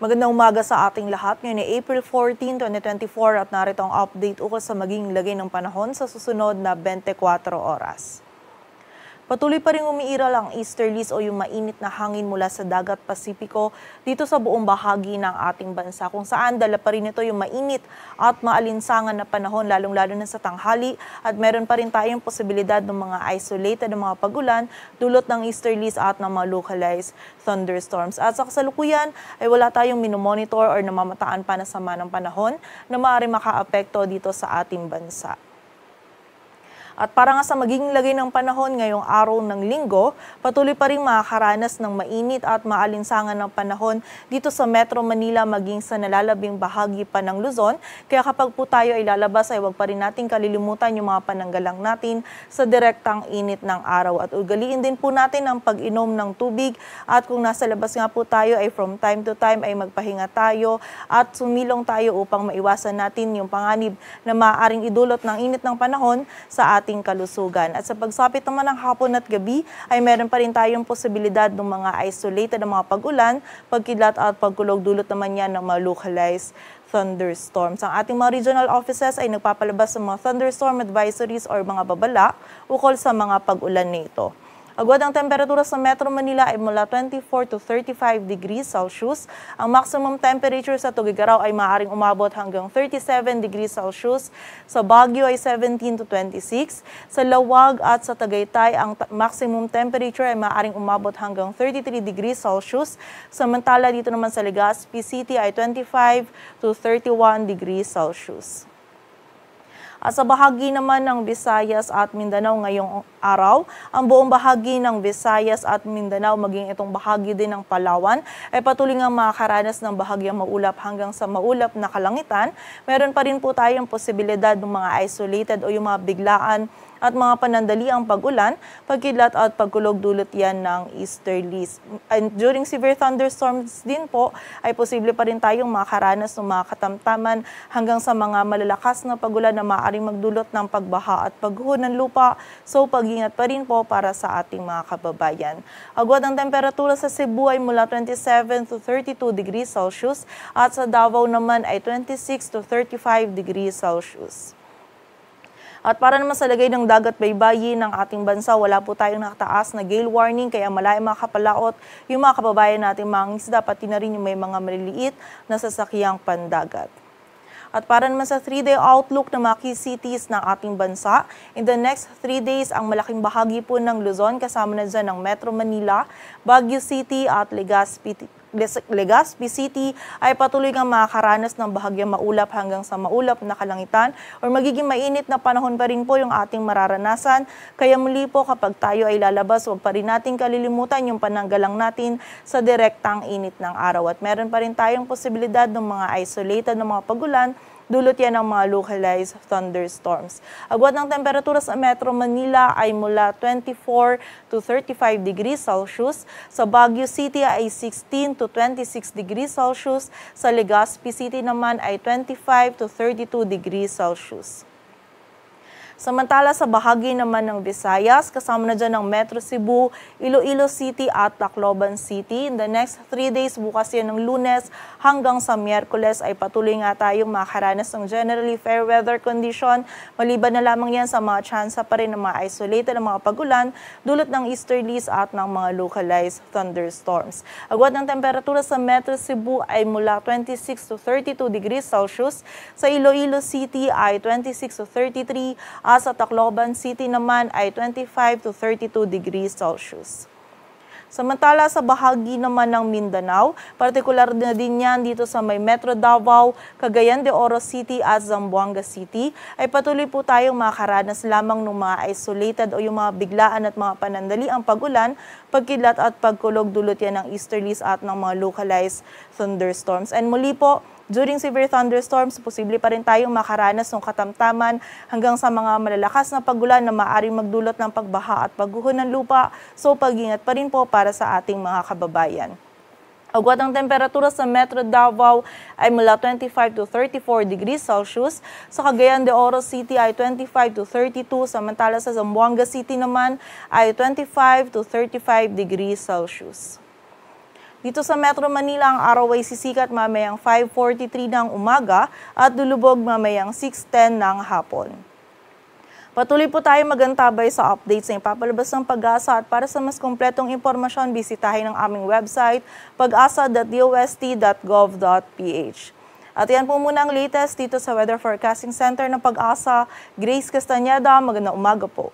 Magandang umaga sa ating lahat. Ngayon ay April 14, 2024 at narito ang update ukol sa maging lagay ng panahon sa susunod na 24 oras. Patuloy pa rin umiiral ang easterlies o yung mainit na hangin mula sa dagat Pasipiko dito sa buong bahagi ng ating bansa, kung saan dala pa rin ito yung mainit at maalinsangan na panahon lalong-lalo na sa tanghali, at meron pa rin tayong posibilidad ng mga isolated na mga pagulan dulot ng easterlies at ng mga localized thunderstorms. At sa kasalukuyan ay wala tayong minomonitor or namamataan pa na sama ng panahon na maaaring makaapekto dito sa ating bansa. At para nga sa magiging lagay ng panahon ngayong araw ng linggo, patuloy pa rin makakaranas ng mainit at maalinsangan ng panahon dito sa Metro Manila maging sa nalalabing bahagi pa ng Luzon. Kaya kapag po tayo ay lalabas ay huwag pa rin natin kalilimutan yung mga pananggalang natin sa direktang init ng araw. At ugaliin din po natin ang pag-inom ng tubig, at kung nasa labas nga po tayo ay from time to time ay magpahinga tayo at sumilong tayo upang maiwasan natin yung panganib na maaaring idulot ng init ng panahon sa ating kalusugan. At sa pagsapit naman ng hapon at gabi ay meron pa rin tayong posibilidad ng mga isolated na mga pag-ulan, pagkidlat at pagkulog, dulot naman yan ng mga localized thunderstorms. Ang ating mga regional offices ay nagpapalabas ng mga thunderstorm advisories or mga babala ukol sa mga pag-ulan nito. Agwad ang temperatura sa Metro Manila ay mula 24 to 35 degrees Celsius. Ang maximum temperature sa Tuguegarao ay maaaring umabot hanggang 37 degrees Celsius. Sa Baguio ay 17 to 26. Sa Lawag at sa Tagaytay, ang maximum temperature ay maaaring umabot hanggang 33 degrees Celsius. Samantala dito naman sa Legazpi City ay 25 to 31 degrees Celsius. At sa bahagi naman ng Visayas at Mindanao ngayong araw, ang buong bahagi ng Visayas at Mindanao, maging itong bahagi din ng Palawan, ay patuloy nga makakaranas ng bahagyang maulap hanggang sa maulap na kalangitan. Meron pa rin po tayong posibilidad ng mga isolated o yung mga biglaan at mga panandaliang pag-ulan, pagkidlat at pagkulog, dulot yan ng easterlies. And during severe thunderstorms din po, ay posible pa rin tayong makaranas ng mga katamtaman hanggang sa mga malalakas na pag-ulan na maaaring magdulot ng pagbaha at pagguho ng lupa. So pag-ingat pa rin po para sa ating mga kababayan. Agwad ang temperatura sa Cebu ay mula 27 to 32 degrees Celsius at sa Davao naman ay 26 to 35 degrees Celsius. At para naman sa lagay ng dagat baybayin ng ating bansa, wala po tayong nakataas na gale warning, kaya malayo makakapalaot yung mga kababayan natin mga isda, pati na rin yung may mga maliliit na sasakyang pandagat. At para naman sa 3-day outlook ng mga key cities ng ating bansa, in the next 3 days, ang malaking bahagi po ng Luzon, kasama na dyan ng Metro Manila, Baguio City at Legazpi City ay patuloy kang makakaranas ng bahagyang maulap hanggang sa maulap na kalangitan or magiging mainit na panahon pa rin po yung ating mararanasan. Kaya muli po kapag tayo ay lalabas, huwag pa rin natin kalilimutan yung pananggalang natin sa direktang init ng araw. At meron pa rin tayong posibilidad ng mga isolated na mga pagulan, dulot yan ng mga localized thunderstorms. Agwat ng temperatura sa Metro Manila ay mula 24 to 35 degrees Celsius. Sa Baguio City ay 16 to 26 degrees Celsius. Sa Legazpi City naman ay 25 to 32 degrees Celsius. Samantala sa bahagi naman ng Visayas, kasama na dyan ng Metro Cebu, Iloilo City at Tacloban City. In the next 3 days, bukas yan ng Lunes hanggang sa Miyerkules ay patuloy nga tayong makaranas ng generally fair weather condition. Maliban na lamang yan sa mga tsansa pa rin ng mga isolated na mga pagulan, dulot ng easterlies at ng mga localized thunderstorms. Agwat ng temperatura sa Metro Cebu ay mula 26 to 32 degrees Celsius. Sa Iloilo City ay 26 to 33 at sa Tacloban City naman ay 25 to 32 degrees Celsius. Samantala sa bahagi naman ng Mindanao, partikular na din yan dito sa may Metro Davao, Cagayan de Oro City at Zamboanga City, ay patuloy po tayong makaranas lamang ng mga isolated o yung mga biglaan at mga panandaliang pag-ulan, pagkidlat at pagkulog, dulot yan ng easterlies at ng mga localized thunderstorms. And muli po, during severe thunderstorms, posible pa rin tayong makaranas ng katamtaman hanggang sa mga malalakas na pagulan na maaaring magdulot ng pagbaha at pagguho ng lupa. So pag-ingat pa rin po para sa ating mga kababayan. Agwat ang temperatura sa Metro Davao ay mula 25 to 34 degrees Celsius. Sa Cagayan de Oro City ay 25 to 32. Samantala sa Zamboanga City naman ay 25 to 35 degrees Celsius. Dito sa Metro Manila, ang araw ay sisikat mamayang 5:43 ng umaga at lulubog mamayang 6:10 ng hapon. Patuloy po tayo magantabay sa updates na ipapalabas ng Pag-asa at para sa mas kumpletong impormasyon, bisitahin ang aming website pag-asa.dost.gov.ph. At yan po muna ang latest dito sa Weather Forecasting Center ng Pag-asa. Grace Castañeda, magandang umaga po.